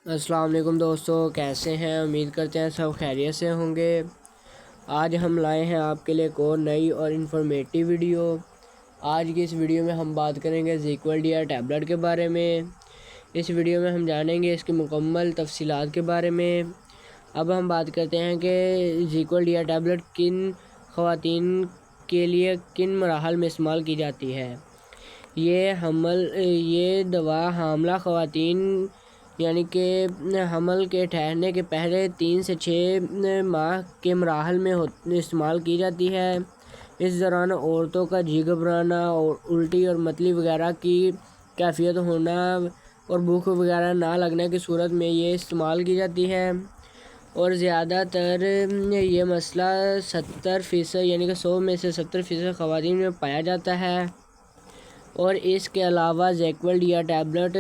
السلام علیکم دوستو، کیسے ہیں؟ امید کرتے ہیں سب خیریت سے ہوں گے۔ آج ہم لائے ہیں آپ کے لیے ایک اور نئی اور انفارمیٹیو ویڈیو۔ آج کی اس ویڈیو میں ہم بات کریں گے زیکول ڈی آر ٹیبلٹ کے بارے میں۔ اس ویڈیو میں ہم جانیں گے اس کی مکمل تفصیلات کے بارے میں۔ اب ہم بات کرتے ہیں کہ زیکول ڈی آر ٹیبلٹ کن خواتین کے لیے کن مراحل میں استعمال کی جاتی ہے۔ یہ دوا حاملہ خواتین یعنی کہ حمل کے ٹھہرنے کے پہلے 3 سے 6 ماہ کے مراحل میں استعمال کی جاتی ہے۔ اس دوران عورتوں کا جی گھبرانا اور الٹی اور متلی وغیرہ کی کیفیت ہونا اور بھوک وغیرہ نہ لگنے کی صورت میں یہ استعمال کی جاتی ہے، اور زیادہ تر یہ مسئلہ 70% یعنی کہ 100 میں سے 70% خواتین میں پایا جاتا ہے۔ اور اس کے علاوہ زیکول ڈی آر ٹیبلٹ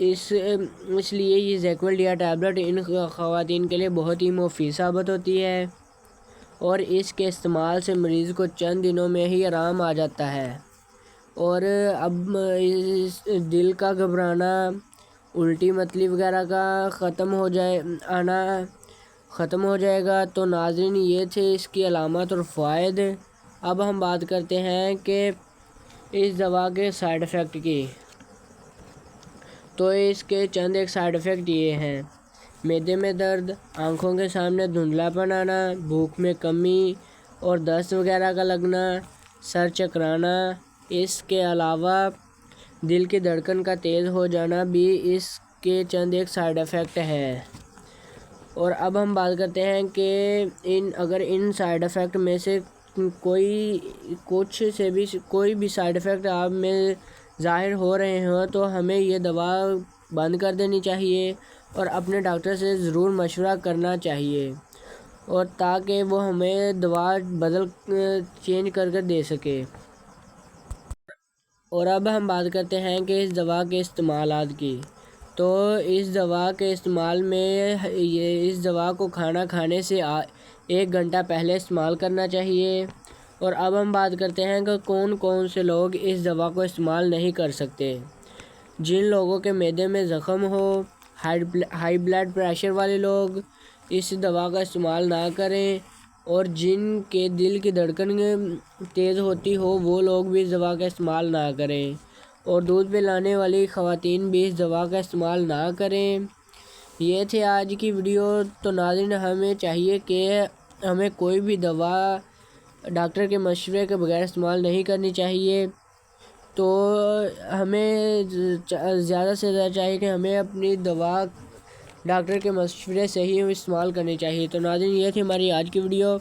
اس لیے یہ زیکول ڈی آر ٹیبلٹ ان خواتین کے لیے بہت ہی مفید ثابت ہوتی ہے، اور اس کے استعمال سے مریض کو چند دنوں میں ہی آرام آ جاتا ہے، اور اب دل کا گھبرانا، الٹی متلی وغیرہ کا ختم ہو جائے گا۔ تو ناظرین، یہ تھے اس کی علامات اور فوائد۔ اب ہم بات کرتے ہیں کہ اس دوا کے سائیڈ ایفیکٹ کی۔ تو اس کے چند ایک سائیڈ ایفیکٹ یہ ہیں: معدے میں درد، آنکھوں کے سامنے دھندلا پن آنا، بھوک میں کمی اور دست وغیرہ کا لگنا، سر چکرانا۔ اس کے علاوہ دل کی دھڑکن کا تیز ہو جانا بھی اس کے چند ایک سائیڈ ایفیکٹ ہیں۔ اور اب ہم بات کرتے ہیں کہ اگر ان سائیڈ ایفیکٹ میں سے کوئی بھی سائیڈ ایفیکٹ آپ میں ظاہر ہو رہے ہوں تو ہمیں یہ دوا بند کر دینی چاہیے اور اپنے ڈاکٹر سے ضرور مشورہ کرنا چاہیے، اور تاکہ وہ ہمیں دوا چینج کر کے دے سکے۔ اور اب ہم بات کرتے ہیں کہ اس دوا کے استعمالات کی۔ تو اس دوا کے استعمال میں اس دوا کو کھانا کھانے سے 1 گھنٹہ پہلے استعمال کرنا چاہیے۔ اور اب ہم بات کرتے ہیں کہ کون سے لوگ اس دوا کو استعمال نہیں کر سکتے۔ جن لوگوں کے معدے میں زخم ہو، ہائی بلڈ پریشر والے لوگ اس دوا کا استعمال نہ کریں، اور جن کے دل کی دھڑکن تیز ہوتی ہو وہ لوگ بھی اس دوا کا استعمال نہ کریں، اور دودھ پلانے والی خواتین بھی اس دوا کا استعمال نہ کریں۔ یہ تھے آج کی ویڈیو۔ تو ناظرین، ہمیں چاہیے کہ ہمیں کوئی بھی دوا ڈاکٹر کے مشورے کے بغیر استعمال نہیں کرنی چاہیے۔ تو ہمیں زیادہ سے زیادہ چاہیے کہ ہمیں اپنی دوا ڈاکٹر کے مشورے سے ہی استعمال کرنی چاہیے۔ تو ناظرین، یہ تھی ہماری آج کی ویڈیو۔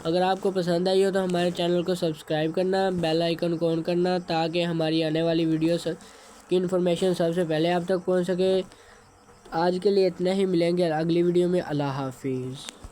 اگر آپ کو پسند آئی ہو تو ہمارے چینل کو سبسکرائب کرنا، بیل آئیکن کو آن کرنا، تاکہ ہماری آنے والی ویڈیو کی انفارمیشن سب سے پہلے آپ تک پہنچ سکے۔ آج کے لیے اتنا ہی، ملیں گے اگلی ویڈیو میں۔ اللہ حافظ۔